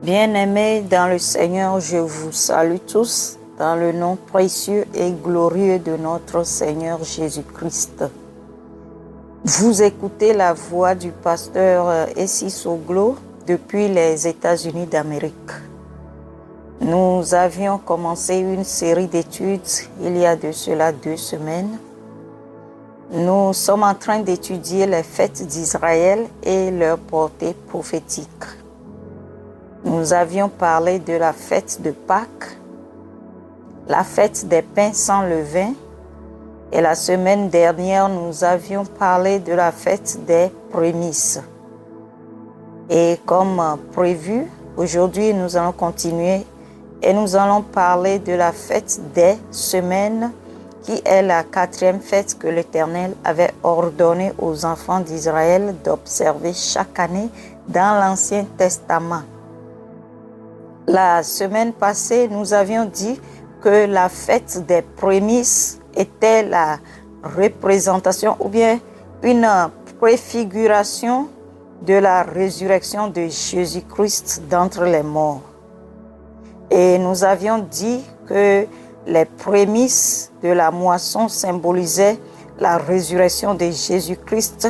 Bien-aimés dans le Seigneur, je vous salue tous dans le nom précieux et glorieux de notre Seigneur Jésus-Christ. Vous écoutez la voix du pasteur Essie Soglo depuis les États-Unis d'Amérique. Nous avions commencé une série d'études il y a de cela 2 semaines. Nous sommes en train d'étudier les fêtes d'Israël et leur portée prophétique. Nous avions parlé de la fête de Pâques, la fête des pains sans levain, et la semaine dernière, nous avions parlé de la fête des prémices. Et comme prévu, aujourd'hui, nous allons continuer et nous allons parler de la fête des semaines, qui est la 4e fête que l'Éternel avait ordonné aux enfants d'Israël d'observer chaque année dans l'Ancien Testament. La semaine passée, nous avions dit que la fête des prémices était la représentation ou bien une préfiguration de la résurrection de Jésus-Christ d'entre les morts. Et nous avions dit que les prémices de la moisson symbolisaient la résurrection de Jésus-Christ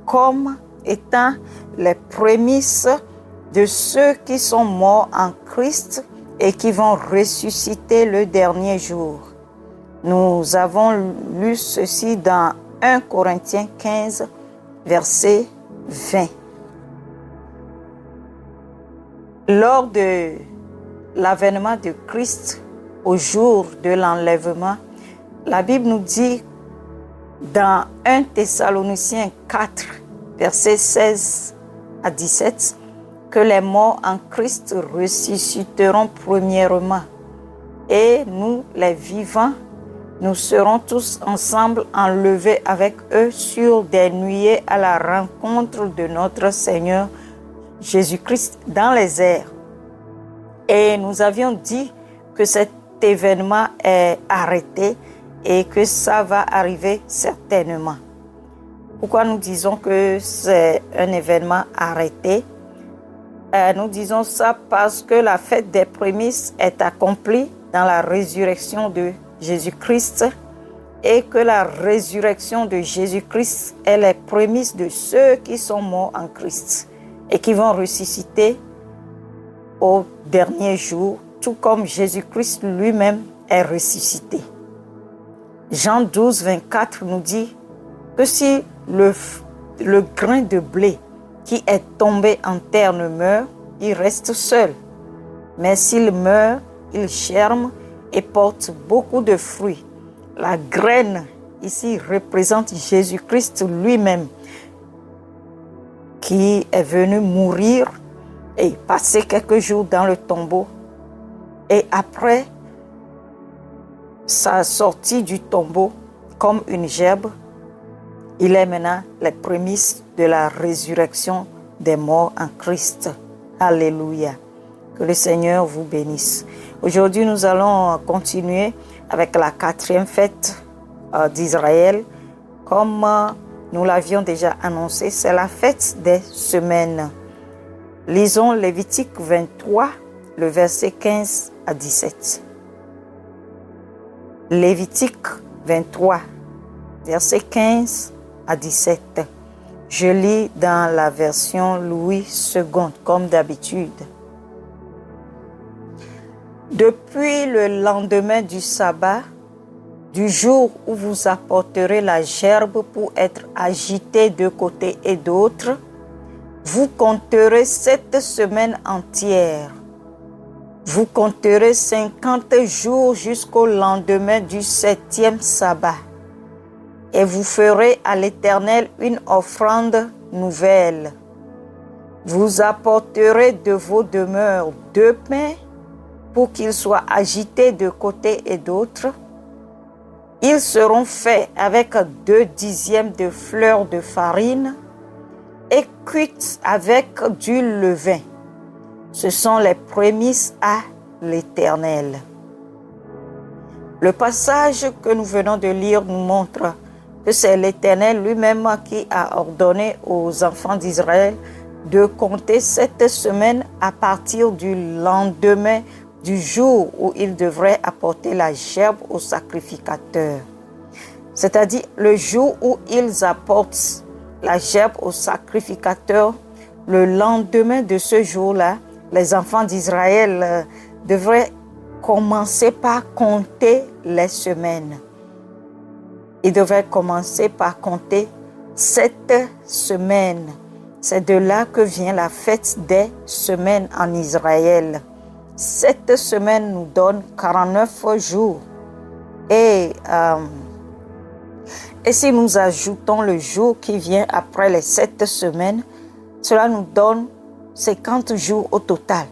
comme étant les prémices de ceux qui sont morts en Christ et qui vont ressusciter le dernier jour. Nous avons lu ceci dans 1 Corinthiens 15, verset 20. Lors de l'avènement de Christ, au jour de l'enlèvement, la Bible nous dit dans 1 Thessaloniciens 4, verset 16 à 17, que les morts en Christ ressusciteront premièrement. Et nous, les vivants, nous serons tous ensemble enlevés avec eux sur des nuées à la rencontre de notre Seigneur Jésus-Christ dans les airs. Et nous avions dit que cet événement est arrêté et que ça va arriver certainement. Pourquoi nous disons que c'est un événement arrêté? Nous disons ça parce que la fête des prémices est accomplie dans la résurrection de Jésus-Christ et que la résurrection de Jésus-Christ est les prémices de ceux qui sont morts en Christ et qui vont ressusciter au dernier jour, tout comme Jésus-Christ lui-même est ressuscité. Jean 12, 24 nous dit que si le grain de blé qui est tombé en terre ne meurt, il reste seul. Mais s'il meurt, il germe et porte beaucoup de fruits. La graine ici représente Jésus-Christ lui-même, qui est venu mourir et passer quelques jours dans le tombeau. Et après sa sortie du tombeau comme une gerbe, il est maintenant les prémices de la résurrection des morts en Christ. Alléluia. Que le Seigneur vous bénisse. Aujourd'hui, nous allons continuer avec la 4e fête d'Israël. Comme nous l'avions déjà annoncé, c'est la fête des semaines. Lisons Lévitique 23, le verset 15 à 17. Lévitique 23, verset 15 à 17. Je lis dans la version Louis II, comme d'habitude. Depuis le lendemain du sabbat, du jour où vous apporterez la gerbe pour être agitée de côté et d'autre, vous compterez 7 semaines entières. Vous compterez 50 jours jusqu'au lendemain du 7e sabbat. Et vous ferez à l'Éternel une offrande nouvelle. Vous apporterez de vos demeures 2 pains pour qu'ils soient agités de côté et d'autre. Ils seront faits avec 2 dixièmes de fleur de farine et cuits avec du levain. Ce sont les prémices à l'Éternel. Le passage que nous venons de lire nous montre que c'est l'Éternel lui-même qui a ordonné aux enfants d'Israël de compter cette semaine à partir du lendemain du jour où ils devraient apporter la gerbe au sacrificateur. C'est-à-dire le jour où ils apportent la gerbe au sacrificateur, le lendemain de ce jour-là, les enfants d'Israël devraient commencer par compter les semaines. Ils devraient commencer par compter 7 semaines. C'est de là que vient la fête des semaines en Israël. 7 semaines nous donnent 49 jours. Et si nous ajoutons le jour qui vient après les 7 semaines, cela nous donne 50 jours au total.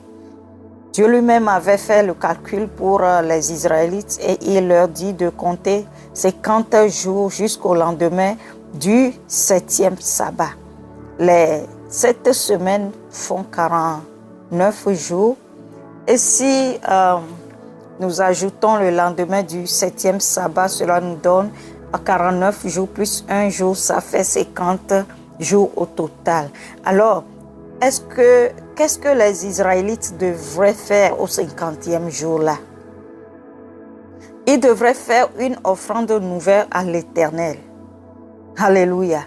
Dieu lui-même avait fait le calcul pour les Israélites et il leur dit de compter 50 jours jusqu'au lendemain du 7e sabbat. Les 7 semaines font 49 jours. Et si nous ajoutons le lendemain du 7e sabbat, cela nous donne 49 jours plus 1 jour, ça fait 50 jours au total. Alors, qu'est-ce que les Israélites devraient faire au 50e jour-là? Ils devraient faire une offrande nouvelle à l'Éternel. Alléluia.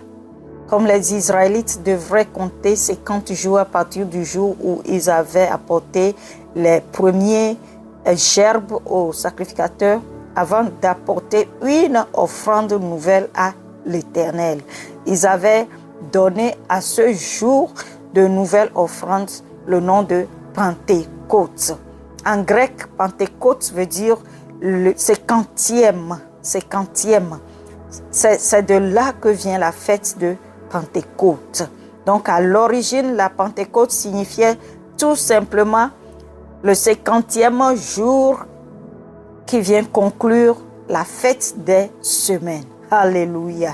Comme les Israélites devraient compter 50 jours à partir du jour où ils avaient apporté les premiers gerbes au sacrificateur avant d'apporter une offrande nouvelle à l'Éternel. Ils avaient donné à ce jour de nouvelles offrandes le nom de Pentecôte. En grec, Pentecôte veut dire le 50e. C'est de là que vient la fête de Pentecôte. Donc à l'origine, la Pentecôte signifiait tout simplement le 50e jour qui vient conclure la fête des semaines. Alléluia.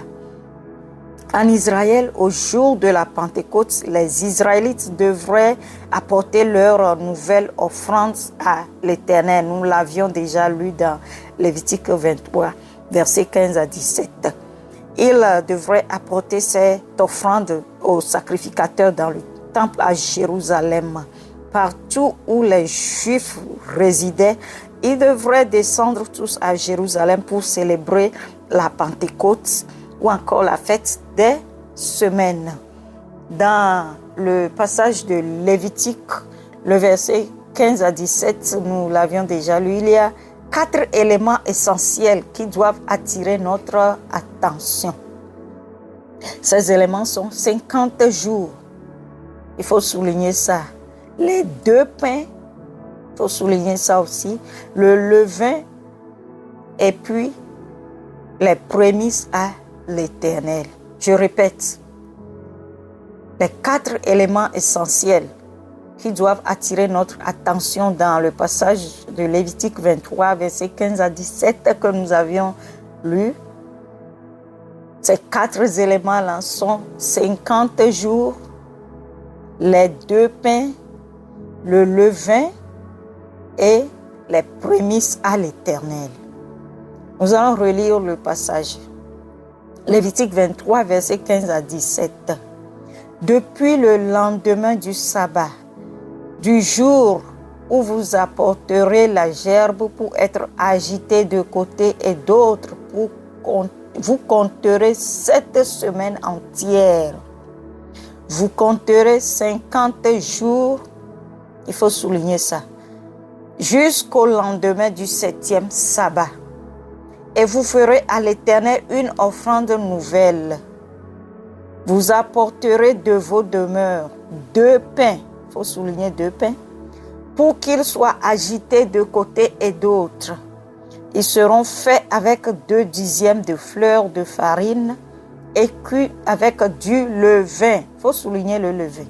En Israël, au jour de la Pentecôte, les Israélites devraient apporter leur nouvelle offrande à l'Éternel. Nous l'avions déjà lu dans Lévitique 23, versets 15 à 17. Ils devraient apporter cette offrande au sacrificateur dans le temple à Jérusalem. Partout où les Juifs résidaient, ils devraient descendre tous à Jérusalem pour célébrer la Pentecôte ou encore la fête des semaines. Dans le passage de Lévitique, le verset 15 à 17, nous l'avions déjà lu, il y a 4 éléments essentiels qui doivent attirer notre attention. Ces éléments sont 50 jours. Il faut souligner ça. Les 2 pains, il faut souligner ça aussi. Le levain et puis les prémices à l'Éternel. Je répète, les 4 éléments essentiels qui doivent attirer notre attention dans le passage de Lévitique 23, versets 15 à 17 que nous avions lu. Ces 4 éléments-là sont 50 jours, les 2 pains, le levain et les prémices à l'Éternel. Nous allons relire le passage. Lévitique 23, versets 15 à 17. Depuis le lendemain du sabbat, du jour où vous apporterez la gerbe pour être agitée de côté et d'autre, vous compterez 7 semaines entières. Vous compterez 50 jours, il faut souligner ça, jusqu'au lendemain du 7e sabbat. Et vous ferez à l'Éternel une offrande nouvelle. Vous apporterez de vos demeures 2 pains, il faut souligner 2 pains, pour qu'ils soient agités de côté et d'autre. Ils seront faits avec 2 dixièmes de fleur de farine et cuits avec du levain. Il faut souligner le levain.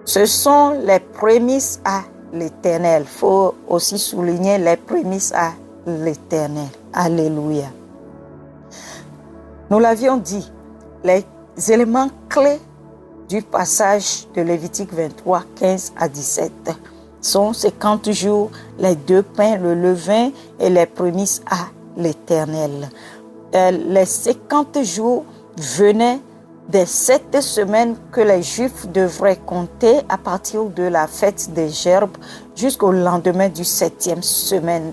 Ce sont les prémices à l'Éternel. Il faut aussi souligner les prémices à l'Éternel. Alléluia. Nous l'avions dit, les éléments clés du passage de Lévitique 23, 15 à 17 sont 50 jours, les 2 pains, le levain et les prémices à l'Éternel. Les 50 jours venaient des 7 semaines que les Juifs devraient compter à partir de la fête des Gerbes jusqu'au lendemain du 7e semaine.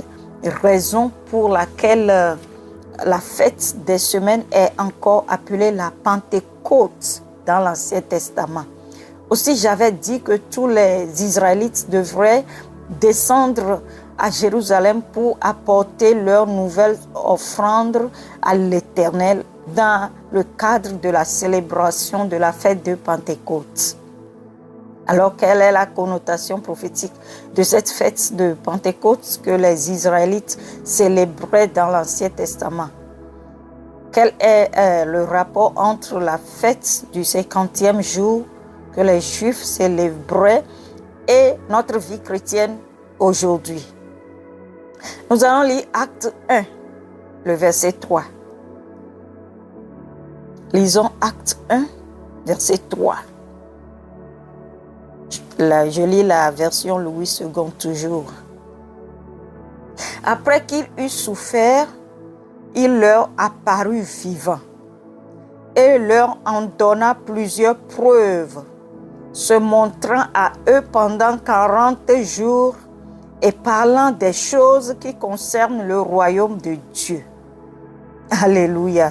Raison pour laquelle la fête des semaines est encore appelée la Pentecôte dans l'Ancien Testament. Aussi, j'avais dit que tous les Israélites devraient descendre à Jérusalem pour apporter leurs nouvelles offrandes à l'Éternel dans le cadre de la célébration de la fête de Pentecôte. Alors, quelle est la connotation prophétique de cette fête de Pentecôte que les Israélites célébraient dans l'Ancien Testament? Quel est le rapport entre la fête du 50e jour que les Juifs célébraient et notre vie chrétienne aujourd'hui? Nous allons lire Acte 1, le verset 3. Lisons Acte 1, verset 3. Je lis la version Louis II toujours. Après qu'il eut souffert, il leur apparut vivant et leur en donna plusieurs preuves, se montrant à eux pendant 40 jours et parlant des choses qui concernent le royaume de Dieu. Alléluia.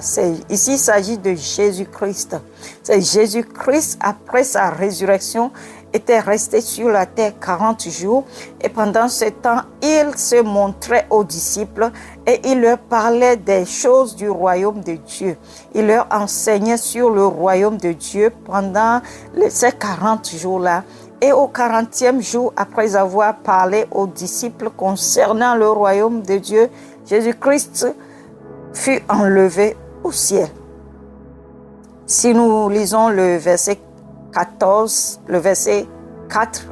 Ici, il s'agit de Jésus-Christ. C'est Jésus-Christ, après sa résurrection, était resté sur la terre 40 jours. Et pendant ce temps, il se montrait aux disciples et il leur parlait des choses du royaume de Dieu. Il leur enseignait sur le royaume de Dieu pendant ces 40 jours-là. Et au 40e jour, après avoir parlé aux disciples concernant le royaume de Dieu, Jésus-Christ fut enlevé au ciel. Si nous lisons le verset 14, le verset 4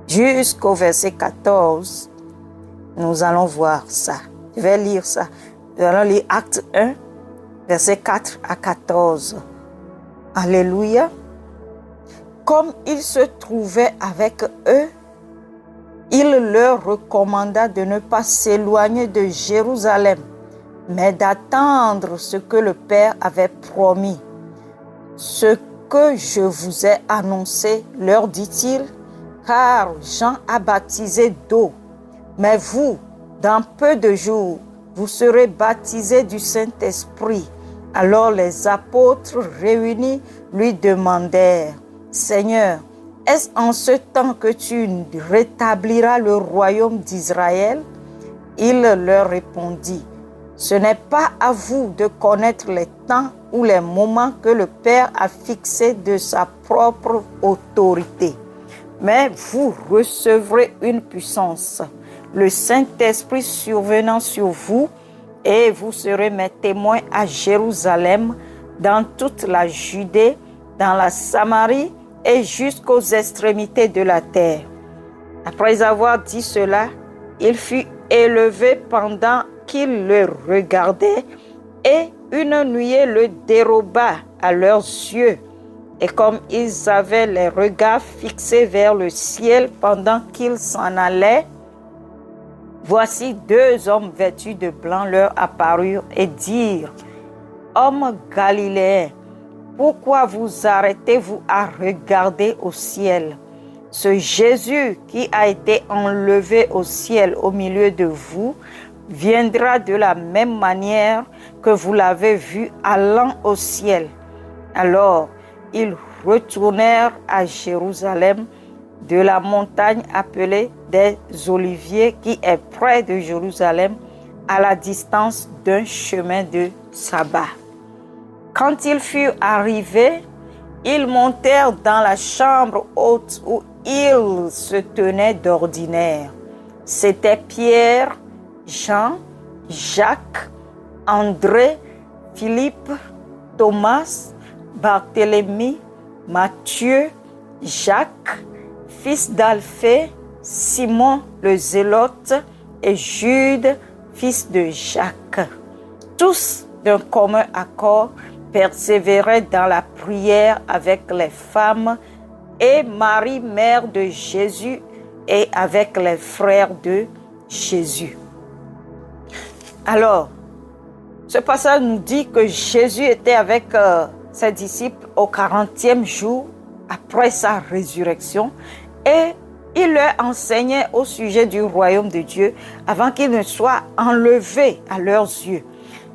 jusqu'au verset 14, nous allons voir ça. Je vais lire ça. Nous allons lire Acte 1, verset 4 à 14. Alléluia. Comme il se trouvait avec eux, il leur recommanda de ne pas s'éloigner de Jérusalem, mais d'attendre ce que le Père avait promis. Ce que je vous ai annoncé, leur dit-il, car Jean a baptisé d'eau, mais vous, dans peu de jours, vous serez baptisés du Saint-Esprit. Alors les apôtres réunis lui demandèrent, Seigneur, est-ce en ce temps que tu rétabliras le royaume d'Israël? Il leur répondit, ce n'est pas à vous de connaître les temps ou les moments que le Père a fixés de sa propre autorité. Mais vous recevrez une puissance, le Saint-Esprit survenant sur vous, et vous serez mes témoins à Jérusalem, dans toute la Judée, dans la Samarie et jusqu'aux extrémités de la terre. Après avoir dit cela, il fut élevé pendant qu'ils le regardaient, et une nuée le déroba à leurs yeux. Et comme ils avaient les regards fixés vers le ciel pendant qu'ils s'en allaient, voici 2 hommes vêtus de blanc leur apparurent et dirent, Hommes galiléens, pourquoi vous arrêtez-vous à regarder au ciel? Ce Jésus qui a été enlevé au ciel au milieu de vous, viendra de la même manière que vous l'avez vu allant au ciel. Alors, ils retournèrent à Jérusalem de la montagne appelée des Oliviers qui est près de Jérusalem, à la distance d'un chemin de sabbat. Quand ils furent arrivés, ils montèrent dans la chambre haute où ils se tenaient d'ordinaire. C'étaient Pierre, Jean, Jacques, André, Philippe, Thomas, Barthélemy, Matthieu, Jacques, fils d'Alphée, Simon le Zélote et Jude, fils de Jacques. Tous d'un commun accord persévéraient dans la prière avec les femmes et Marie, mère de Jésus, et avec les frères de Jésus. Alors, ce passage nous dit que Jésus était avec ses disciples au 40e jour après sa résurrection et il leur enseignait au sujet du royaume de Dieu avant qu'il ne soit enlevé à leurs yeux.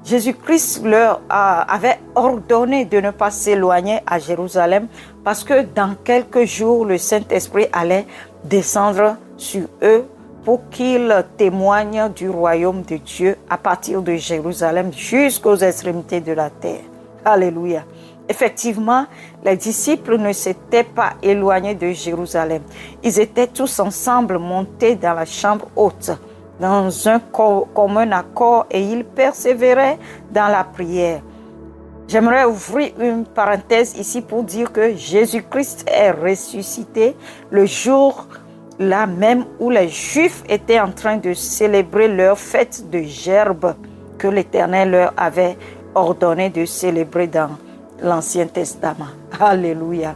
Jésus-Christ leur avait ordonné de ne pas s'éloigner à Jérusalem parce que dans quelques jours, le Saint-Esprit allait descendre sur eux pour qu'ils témoignent du royaume de Dieu à partir de Jérusalem jusqu'aux extrémités de la terre. Alléluia. Effectivement, les disciples ne s'étaient pas éloignés de Jérusalem. Ils étaient tous ensemble montés dans la chambre haute, dans un commun accord, et ils persévéraient dans la prière. J'aimerais ouvrir une parenthèse ici pour dire que Jésus-Christ est ressuscité le jour là même où les Juifs étaient en train de célébrer leur fête de Gerbe que l'Éternel leur avait ordonné de célébrer dans l'Ancien Testament. Alléluia.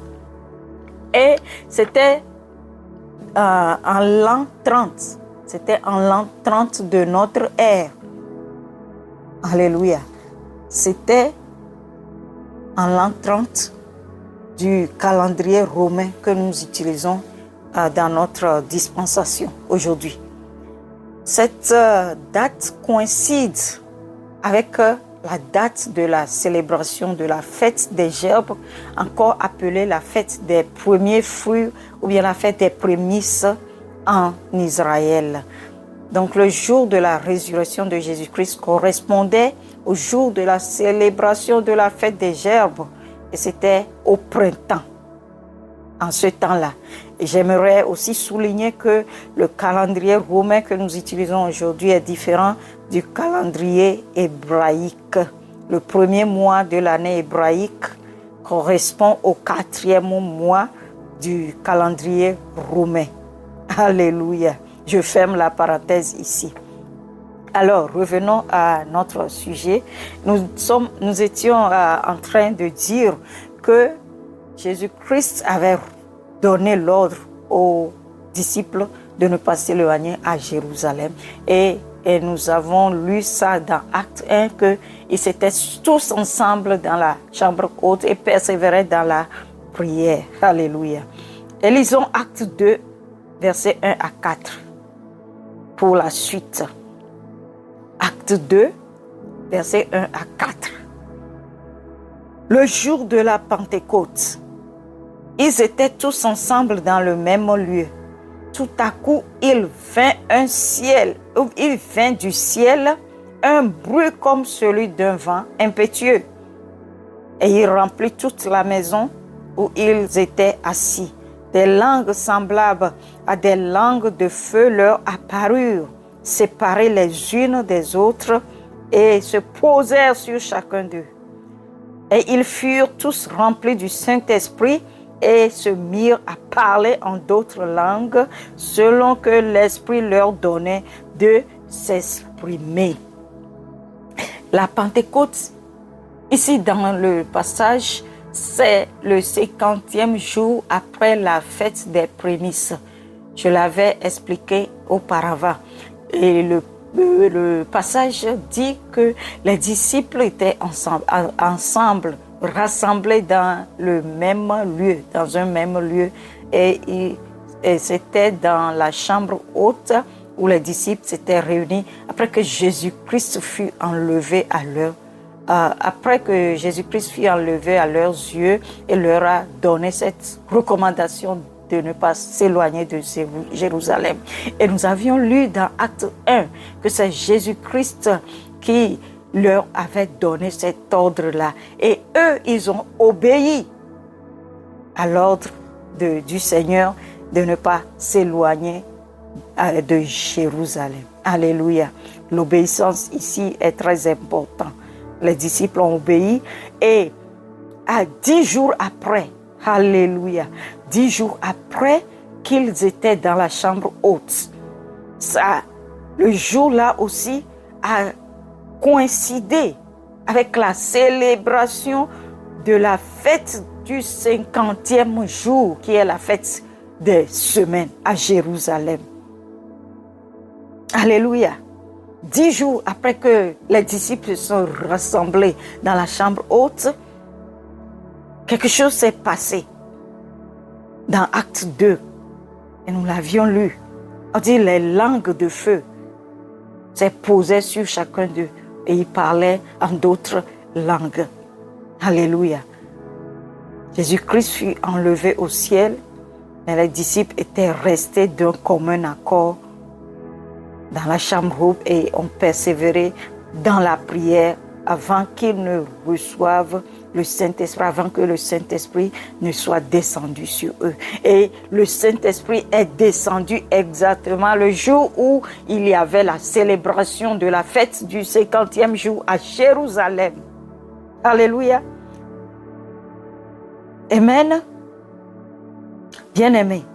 Et c'était en l'an 30. C'était en l'an 30 de notre ère. Alléluia. C'était en l'an 30 du calendrier romain que nous utilisons dans notre dispensation aujourd'hui. Cette date coïncide avec la date de la célébration de la fête des gerbes, encore appelée la fête des premiers fruits ou bien la fête des prémices en Israël. Donc le jour de la résurrection de Jésus-Christ correspondait au jour de la célébration de la fête des gerbes et c'était au printemps, en ce temps-là. Et j'aimerais aussi souligner que le calendrier romain que nous utilisons aujourd'hui est différent du calendrier hébraïque. Le premier mois de l'année hébraïque correspond au 4e mois du calendrier romain. Alléluia. Je ferme la parenthèse ici. Alors, revenons à notre sujet. Nous étions en train de dire que Jésus-Christ avait donné l'ordre aux disciples de ne pas s'éloigner à Jérusalem. Et nous avons lu ça dans Acte 1, qu'ils étaient tous ensemble dans la chambre haute et persévéraient dans la prière. Alléluia. Et lisons Acte 2, versets 1 à 4 pour la suite. Acte 2, versets 1 à 4. Le jour de la Pentecôte, ils étaient tous ensemble dans le même lieu. Tout à coup, il vint du ciel un bruit comme celui d'un vent impétueux. Et il remplit toute la maison où ils étaient assis. Des langues semblables à des langues de feu leur apparurent, séparées les unes des autres, et se posèrent sur chacun d'eux. Et ils furent tous remplis du Saint-Esprit et se mirent à parler en d'autres langues, selon que l'Esprit leur donnait de s'exprimer. La Pentecôte, ici dans le passage, c'est le 50e jour après la fête des prémices. Je l'avais expliqué auparavant. Et le passage dit que les disciples étaient ensemble, rassemblés dans le même lieu, dans un même lieu. Et c'était dans la chambre haute où les disciples s'étaient réunis après que Jésus-Christ fut enlevé à leurs yeux et leur a donné cette recommandation de ne pas s'éloigner de Jérusalem. Et nous avions lu dans Acte 1 que c'est Jésus-Christ qui leur avait donné cet ordre-là. Et eux, ils ont obéi à l'ordre du Seigneur de ne pas s'éloigner de Jérusalem. Alléluia. L'obéissance ici est très importante. Les disciples ont obéi et à 10 jours après, alléluia, 10 jours après qu'ils étaient dans la chambre haute, le jour-là aussi a coïncidé avec la célébration de la fête du 50e jour, qui est la fête des semaines à Jérusalem. Alléluia. 10 jours après que les disciples se sont rassemblés dans la chambre haute, Quelque chose s'est passé dans Acte 2. Et nous l'avions lu. On dit les langues de feu s'est posées sur chacun d'eux. Et ils parlaient en d'autres langues. Alléluia. Jésus-Christ fut enlevé au ciel, mais les disciples étaient restés d'un commun accord dans la chambre haute et ont persévéré dans la prière avant qu'ils ne reçoivent le Saint-Esprit, avant que le Saint-Esprit ne soit descendu sur eux. Et le Saint-Esprit est descendu exactement le jour où il y avait la célébration de la fête du 50e jour à Jérusalem. Alléluia. Amen. Bien-aimés,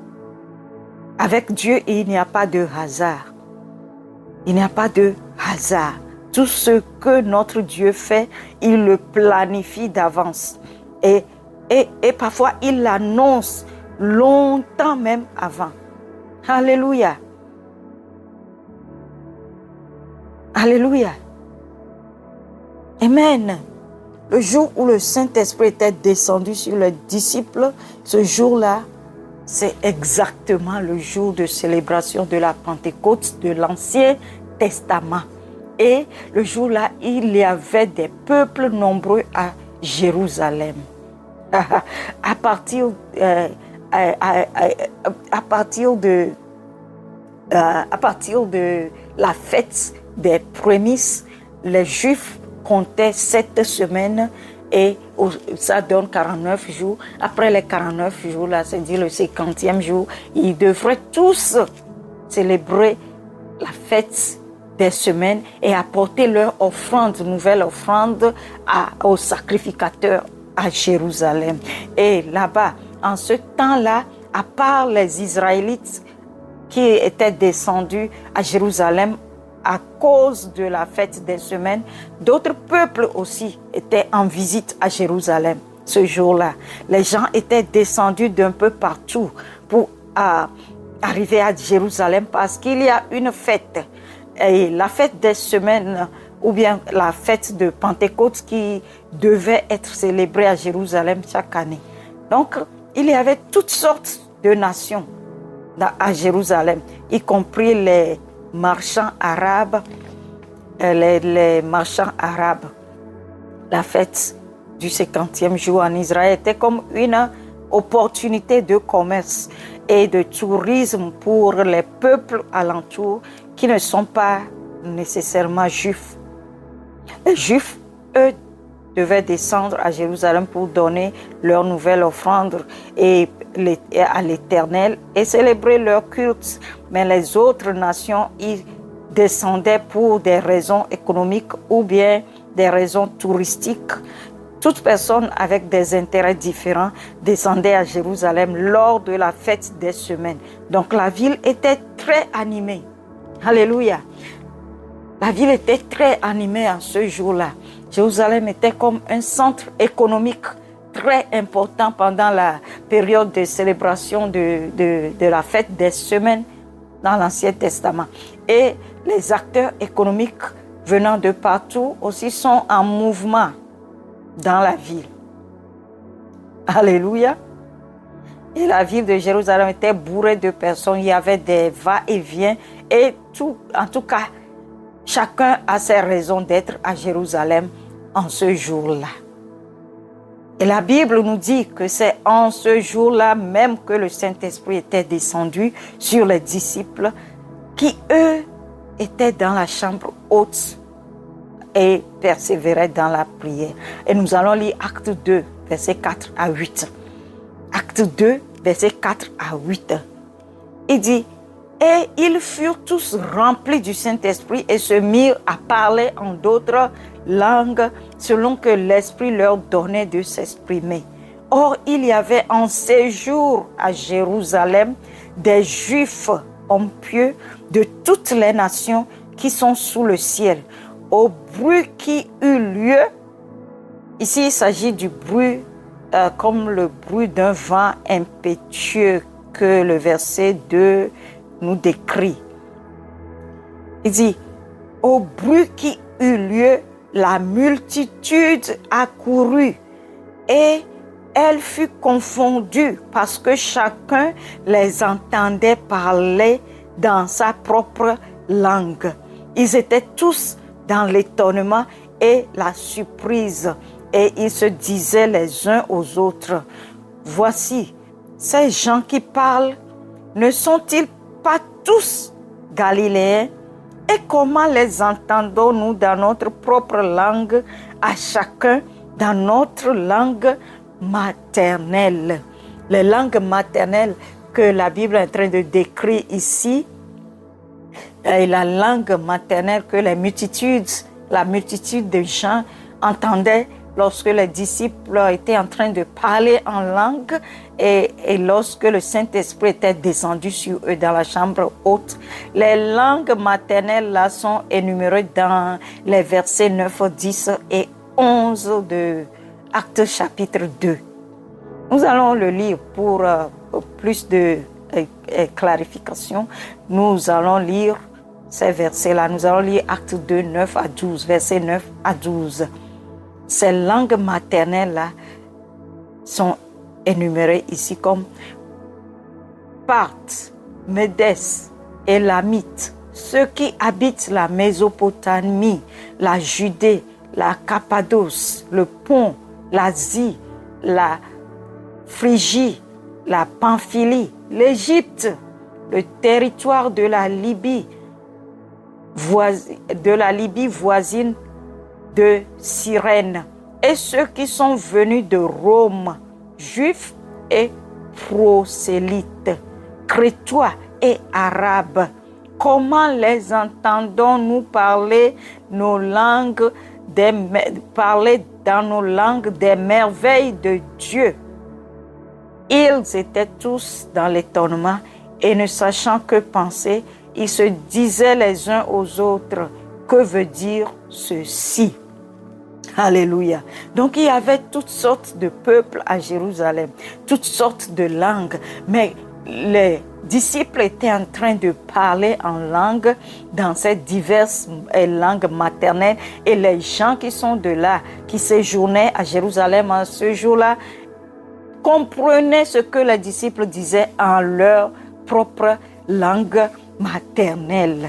avec Dieu, il n'y a pas de hasard. Il n'y a pas de hasard. Tout ce que notre Dieu fait, il le planifie d'avance. Et parfois, il l'annonce longtemps même avant. Alléluia. Alléluia. Amen. Le jour où le Saint-Esprit était descendu sur les disciples, ce jour-là, c'est exactement le jour de célébration de la Pentecôte de l'Ancien Testament. Et le jour-là, il y avait des peuples nombreux à Jérusalem. À partir de la fête des prémices, les Juifs comptaient 7 semaines et ça donne 49 jours. Après les 49 jours, là, c'est-à-dire le 50e jour, ils devraient tous célébrer la fête des semaines et apporter leur offrande, nouvelle offrande aux sacrificateurs à Jérusalem. Et là-bas, en ce temps-là, à part les Israélites qui étaient descendus à Jérusalem à cause de la fête des semaines, d'autres peuples aussi étaient en visite à Jérusalem ce jour-là. Les gens étaient descendus d'un peu partout pour arriver à Jérusalem parce qu'il y a une fête. Et la fête des semaines ou bien la fête de Pentecôte qui devait être célébrée à Jérusalem chaque année. Donc, il y avait toutes sortes de nations à Jérusalem, y compris les marchands arabes, les marchands arabes. La fête du 50e jour en Israël était comme une opportunité de commerce et de tourisme pour les peuples alentours qui ne sont pas nécessairement juifs. Les Juifs, eux, devaient descendre à Jérusalem pour donner leur nouvelle offrande à l'Éternel et célébrer leur culte. Mais les autres nations y descendaient pour des raisons économiques ou bien des raisons touristiques. Toute personne avec des intérêts différents descendait à Jérusalem lors de la fête des semaines. Donc la ville était très animée. Alléluia. La ville était très animée en ce jour-là. Jérusalem était comme un centre économique très important pendant la période de célébration de la fête des semaines dans l'Ancien Testament. Et les acteurs économiques venant de partout aussi sont en mouvement dans la ville. Alléluia. Et la ville de Jérusalem était bourrée de personnes. Il y avait des va-et-vient et tout, en tout cas, chacun a ses raisons d'être à Jérusalem en ce jour-là. Et la Bible nous dit que c'est en ce jour-là même que le Saint-Esprit était descendu sur les disciples qui, eux, étaient dans la chambre haute et persévéraient dans la prière. Et nous allons lire Acte 2, versets 4 à 8. Acte 2, versets 4 à 8. Il dit: et ils furent tous remplis du Saint-Esprit et se mirent à parler en d'autres langues selon que l'Esprit leur donnait de s'exprimer. Or, il y avait en séjour à Jérusalem des Juifs, hommes pieux, de toutes les nations qui sont sous le ciel. Au bruit qui eut lieu, ici il s'agit du bruit comme le bruit d'un vent impétueux que le verset 2 nous décrit. Il dit: au bruit qui eut lieu, la multitude accourut et elle fut confondue parce que chacun les entendait parler dans sa propre langue. Ils étaient tous dans l'étonnement et la surprise et ils se disaient les uns aux autres, voici, ces gens qui parlent, ne sont-ils pas tous Galiléens? Et comment les entendons-nous dans notre propre langue, à chacun dans notre langue maternelle? Les langues maternelles que la Bible est en train de décrire ici, est la langue maternelle que la multitude de gens entendaient lorsque les disciples étaient en train de parler en langue et lorsque le Saint-Esprit était descendu sur eux dans la chambre haute. Les langues maternelles là sont énumérées dans les versets 9, 10 et 11 de Actes chapitre 2. Nous allons le lire pour plus de clarification. Nous allons lire ces versets-là. Nous allons lire Actes 2, 9 à 12, versets 9 à 12. Ces langues maternelles-là sont énumérées ici comme Parthes, Médès, Élamites, ceux qui habitent la Mésopotamie, la Judée, la Cappadoce, le Pont, l'Asie, la Phrygie, la Pamphylie, l'Égypte, le territoire de la Libye voisine de Cyrène, et ceux qui sont venus de Rome, juifs et prosélytes, crétois et arabes. Comment les entendons-nous parler dans nos langues des merveilles de Dieu? Ils étaient tous dans l'étonnement et ne sachant que penser, ils se disaient les uns aux autres, que veut dire ceci? Alléluia. Donc il y avait toutes sortes de peuples à Jérusalem, toutes sortes de langues, mais les disciples étaient en train de parler en langue dans ces diverses langues maternelles et les gens qui sont de là, qui séjournaient à Jérusalem en ce jour-là, comprenaient ce que les disciples disaient en leur propre langue maternelle.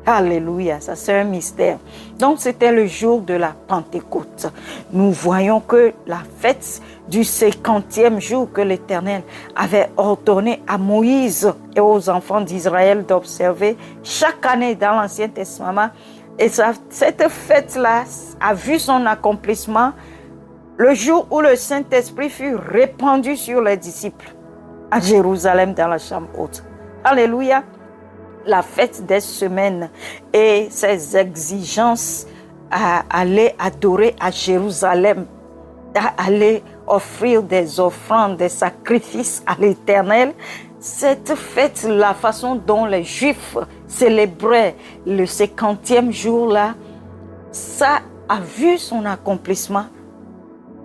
Alléluia, ça c'est un mystère. Donc c'était le jour de la Pentecôte. Nous voyons que la fête du 50e jour que l'Éternel avait ordonné à Moïse et aux enfants d'Israël d'observer chaque année dans l'Ancien Testament. Et cette fête-là a vu son accomplissement le jour où le Saint-Esprit fut répandu sur les disciples à Jérusalem dans la chambre haute. Alléluia. La fête des semaines et ses exigences à aller adorer à Jérusalem, à aller offrir des offrandes, des sacrifices à l'Éternel. Cette fête, la façon dont les Juifs célébraient le 50e jour-là, ça a vu son accomplissement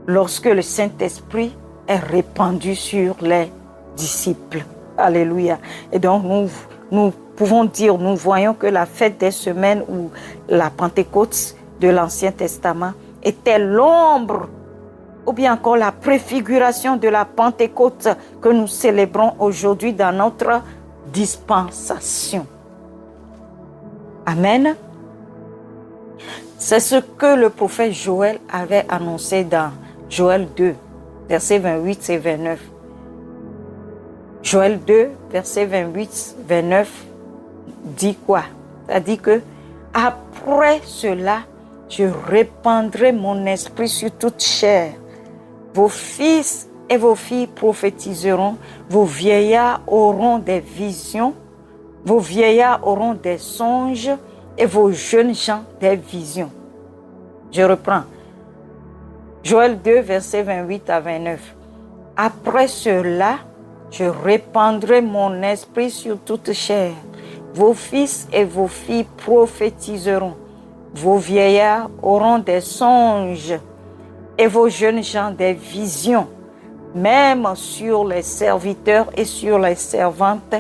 lorsque le Saint-Esprit est répandu sur les disciples. Alléluia. Et donc nous pouvons dire, nous voyons que la fête des semaines ou la Pentecôte de l'Ancien Testament était l'ombre ou bien encore la préfiguration de la Pentecôte que nous célébrons aujourd'hui dans notre dispensation. Amen. C'est ce que le prophète Joël avait annoncé dans Joël 2, versets 28 et 29. Joël 2, versets 28, 29 dit quoi? Ça dit que après cela, je répandrai mon esprit sur toute chair. Vos fils et vos filles prophétiseront, vos vieillards auront des visions, vos vieillards auront des songes et vos jeunes gens des visions. Je reprends. Joël 2, versets 28 à 29. Après cela, je répandrai mon esprit sur toute chair. Vos fils et vos filles prophétiseront. Vos vieillards auront des songes et vos jeunes gens des visions. Même sur les serviteurs et sur les servantes,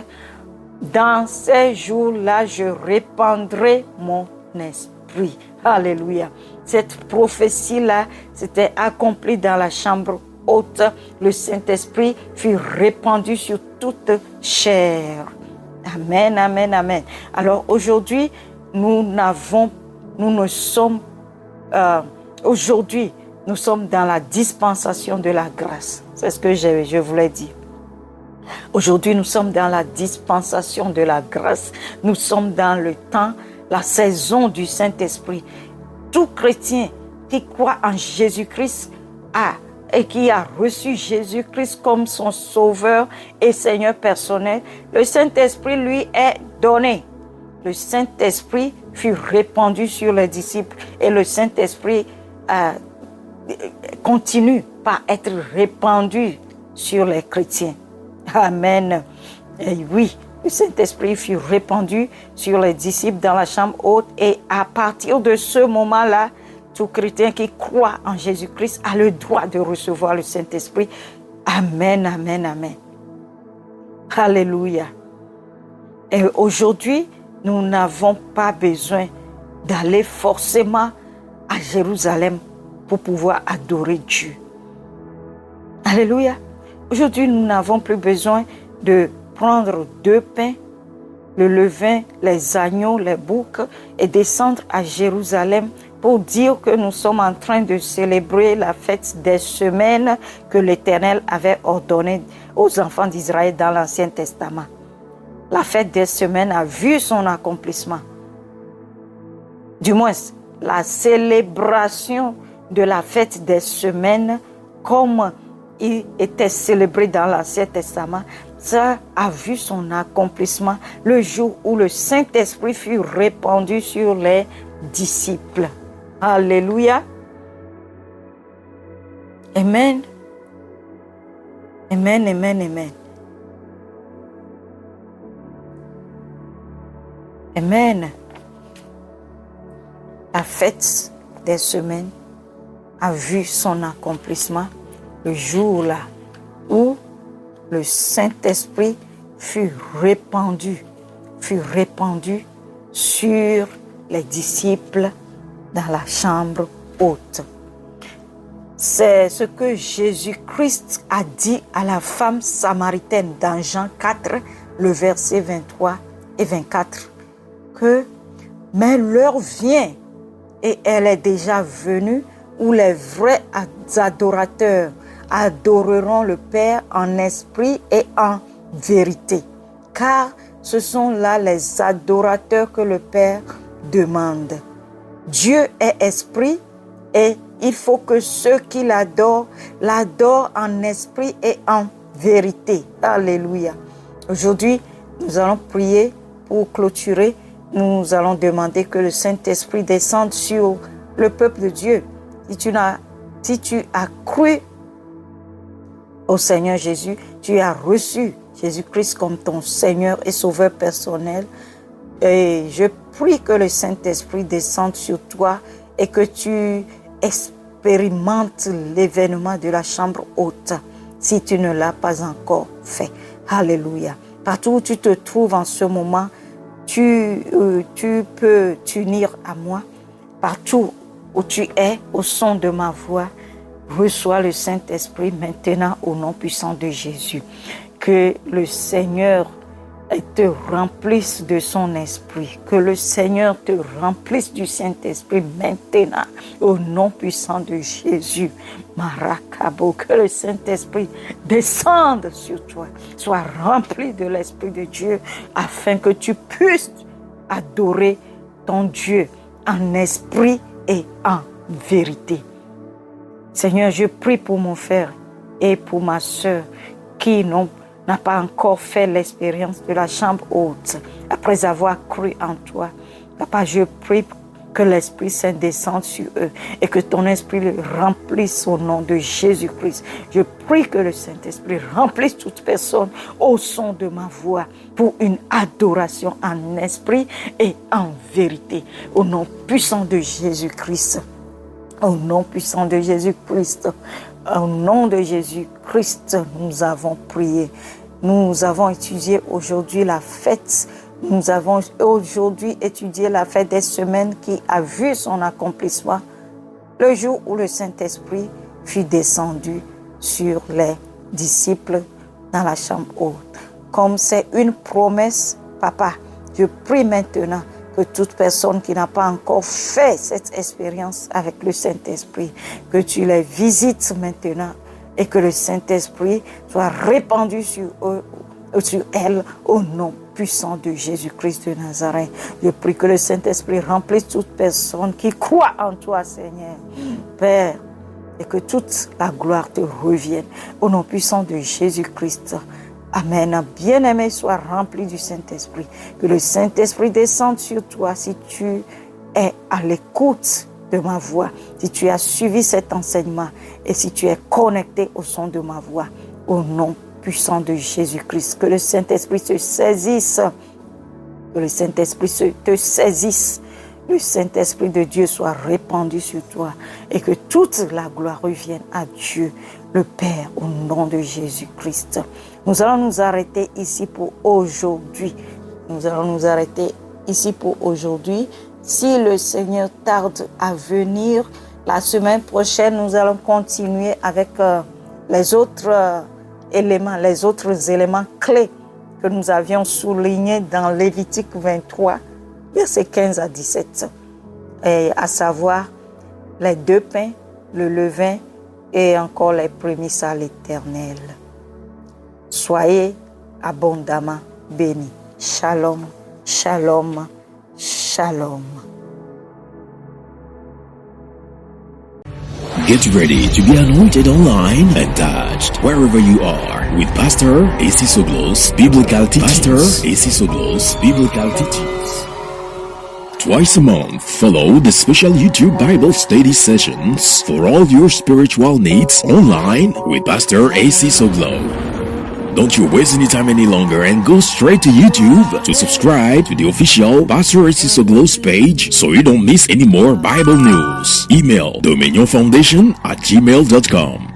dans ces jours-là, je répandrai mon esprit. Alléluia. cette prophétie-là s'était accomplie dans la chambre haute, le Saint-Esprit fut répandu sur toute chair. Amen, amen, amen. Alors aujourd'hui, aujourd'hui, nous sommes dans la dispensation de la grâce. C'est ce que je voulais dire. Aujourd'hui, nous sommes dans la dispensation de la grâce. Nous sommes dans le temps, la saison du Saint-Esprit. Tout chrétien qui croit en Jésus-Christ et qui a reçu Jésus-Christ comme son sauveur et Seigneur personnel, le Saint-Esprit lui est donné. Le Saint-Esprit fut répandu sur les disciples et le Saint-Esprit continue par être répandu sur les chrétiens. Amen. Et oui, le Saint-Esprit fut répandu sur les disciples dans la chambre haute et à partir de ce moment-là, tout chrétien qui croit en Jésus-Christ a le droit de recevoir le Saint-Esprit. Amen, amen, amen. Alléluia. Et aujourd'hui, nous n'avons pas besoin d'aller forcément à Jérusalem pour pouvoir adorer Dieu. Alléluia. Aujourd'hui, nous n'avons plus besoin de prendre 2 pains, le levain, les agneaux, les boucs et descendre à Jérusalem pour dire que nous sommes en train de célébrer la fête des semaines que l'Éternel avait ordonnée aux enfants d'Israël dans l'Ancien Testament. La fête des semaines a vu son accomplissement. Du moins, la célébration de la fête des semaines, comme il était célébré dans l'Ancien Testament, ça a vu son accomplissement le jour où le Saint-Esprit fut répandu sur les disciples. Alléluia. Amen. Amen, amen, amen. Amen. La fête des semaines a vu son accomplissement le jour-là où le Saint-Esprit fut répandu sur les disciples dans la chambre haute. C'est ce que Jésus-Christ a dit à la femme samaritaine dans Jean 4, le verset 23 et 24, que « Mais l'heure vient, et elle est déjà venue, où les vrais adorateurs adoreront le Père en esprit et en vérité. Car ce sont là les adorateurs que le Père demande. Dieu est esprit et il faut que ceux qui l'adorent en esprit et en vérité. Alléluia. Aujourd'hui, nous allons prier pour clôturer. Nous allons demander que le Saint-Esprit descende sur le peuple de Dieu. Si tu as cru au Seigneur Jésus, tu as reçu Jésus-Christ comme ton Seigneur et Sauveur personnel. Et je prie que le Saint-Esprit descende sur toi et que tu expérimentes l'événement de la chambre haute si tu ne l'as pas encore fait. Alléluia. Partout où tu te trouves en ce moment, tu peux t'unir à moi. Partout où tu es, au son de ma voix, reçois le Saint-Esprit maintenant au nom puissant de Jésus. Que le Seigneur te remplisse de son esprit. Que le Seigneur te remplisse du Saint-Esprit maintenant au nom puissant de Jésus. Marakabo, que le Saint-Esprit descende sur toi. Sois rempli de l'Esprit de Dieu afin que tu puisses adorer ton Dieu en esprit et en vérité. Seigneur, je prie pour mon frère et pour ma soeur qui n'a pas encore fait l'expérience de la chambre haute après avoir cru en toi. Papa, je prie que l'Esprit Saint descende sur eux et que ton Esprit le remplisse au nom de Jésus-Christ. Je prie que le Saint-Esprit remplisse toute personne au son de ma voix pour une adoration en esprit et en vérité. Au nom puissant de Jésus-Christ. Au nom puissant de Jésus-Christ. Au nom de Jésus-Christ, nous avons prié. Nous avons étudié aujourd'hui la fête. Nous avons aujourd'hui étudié la fête des semaines qui a vu son accomplissement le jour où le Saint-Esprit fut descendu sur les disciples dans la chambre haute. Comme c'est une promesse, Papa, je prie maintenant que toute personne qui n'a pas encore fait cette expérience avec le Saint-Esprit, que tu les visites maintenant et que le Saint-Esprit soit répandu sur eux, sur elle, au nom puissant de Jésus-Christ de Nazareth. Je prie que le Saint-Esprit remplisse toute personne qui croit en toi, Seigneur. Père, et que toute la gloire te revienne au nom puissant de Jésus-Christ. Amen. Bien-aimé, sois rempli du Saint-Esprit. Que le Saint-Esprit descende sur toi si tu es à l'écoute de ma voix, si tu as suivi cet enseignement et si tu es connecté au son de ma voix, au nom puissant de Jésus-Christ. Que le Saint-Esprit se saisisse, que le Saint-Esprit te saisisse, le Saint-Esprit de Dieu soit répandu sur toi et que toute la gloire revienne à Dieu, le Père, au nom de Jésus-Christ. Nous allons nous arrêter ici pour aujourd'hui. Nous allons nous arrêter ici pour aujourd'hui. Si le Seigneur tarde à venir, la semaine prochaine, nous allons continuer avec les autres éléments clés que nous avions soulignés dans Lévitique 23, versets 15 à 17, et à savoir les 2 pains, le levain et encore les prémices à l'Éternel. Soyez abondamment bénis. Shalom, shalom, shalom. Get ready to be anointed online and touched wherever you are with Pastor AC Soglos Biblical Teachings. Pastor AC Soglos Biblical Teachings. Twice a month, follow the special YouTube Bible study sessions for all your spiritual needs online with Pastor AC Soglo. Don't you waste any time any longer and go straight to YouTube to subscribe to the official Pastor AC Soglos page so you don't miss any more Bible news. Email dominionfoundation@gmail.com.